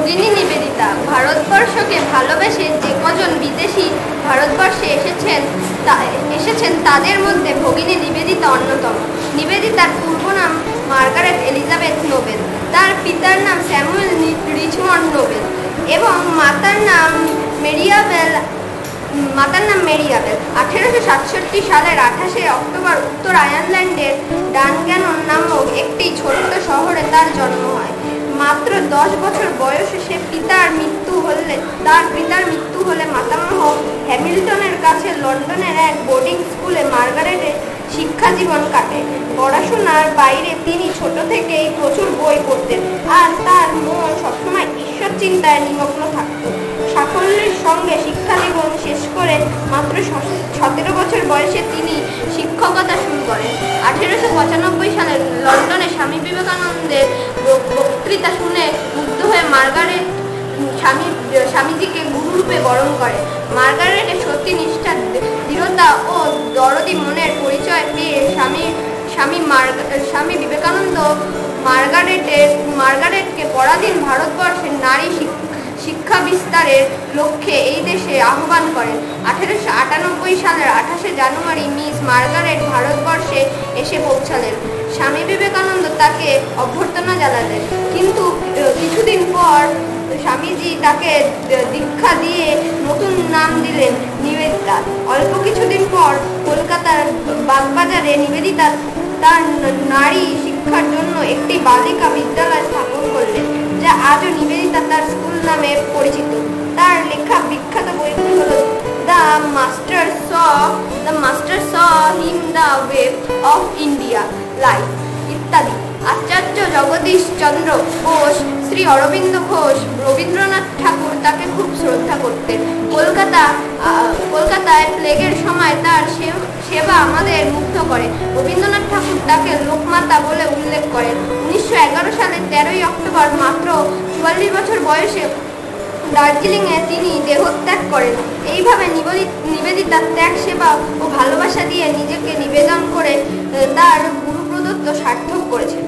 ভগিনী নিবেদিতা। ভারতবর্ষকে ভালোবেসে যে কজন বিদেশি ভারতবর্ষে এসেছেন তাদের মধ্যে ভগিনী নিবেদিতা অন্যতম। নিবেদিতার পূর্ব নাম মার্গারেট এলিজাবেথ নোবেল। তার পিতার নাম স্যামুয়েল রিচমন্ড নোবেল এবং মাতার নাম মেরিয়াবেল। 1867 সালের 28 অক্টোবর উত্তর আয়ারল্যান্ডের ডানগ্যানন নামক একটি ছোট্ট শহরে তার জন্ম হয়। মাত্র 10 বছর বয়সে তার পিতার মৃত্যু হলে মাতামহ হ্যামিল্টনের কাছে লন্ডনের এক বোর্ডিং স্কুলে মার্গারেটের শিক্ষা জীবন কাটে। পড়াশোনার বাইরে তিনি ছোট থেকেই প্রচুর বই পড়তেন আর তার মন সবসময় ঈশ্বর চিন্তায় নিমগ্ন থাকত। সাফল্যের সঙ্গে শিক্ষা জীবন শেষ করে মাত্র 17 বছর বয়সে তিনি শিক্ষকতা শুরু করেন। 1895 সালে লন্ডনে স্বামী বিবেকানন্দের বক্তৃতা শুনে মুগ্ধ হয়ে মার্গারেট স্বামীজিকে গুরুরূপে বরণ করে। মার্গারেটের সত্যনিষ্ঠা, দৃঢ়তা ও দরদি মনের পরিচয় পেয়ে স্বামী বিবেকানন্দ মার্গারেটকে পরাধীন ভারতবর্ষের নারী শিক্ষা বিস্তারের লক্ষ্যে এই দেশে আহ্বান করেন। 1898 সালের 28 জানুয়ারি মিস মার্গারেট ভারতবর্ষে এসে পৌঁছালেন। স্বামী বিবেকানন্দ তাকে অভ্যর্থনা জানালেন, কিন্তু কিছুদিন পর স্বামীজি তাকে দীক্ষা দিয়ে নতুন নাম দিলেন নিবেদিতা। অল্প কিছুদিন পর কলকাতার বাগবাজারে নিবেদিতা তার নারী শিক্ষার জন্য একটি বালিকা বিদ্যালয় স্থাপন করলেন, যা আজও নিবেদিতা তার স্কুল নামে পরিচিত। তার লেখা বিখ্যাত বইগুলি হল the master saw him the way of India life ইত্যাদি। আচার্য জগদীশ চন্দ্র বোস, শ্রী অরবিন্দ ঘোষ, রবীন্দ্রনাথ ঠাকুর তাকে খুব শ্রদ্ধা করতেন। কলকাতায় প্লেগের সময় তার সেবা আমাদের মুগ্ধ করে। রবীন্দ্রনাথ ঠাকুর তাকে লোকমাতা বলে উল্লেখ করেন। 1911 সালের 13 অক্টোবর মাত্র 44 বছর বয়সে দার্জিলিংয়ে তিনি দেহত্যাগ করেন। এইভাবে নিবেদিতা ত্যাগ, সেবা ও ভালোবাসা দিয়ে নিজেকে নিবেদন করে তার গুরু প্রদত্ত সার্থক করেছেন।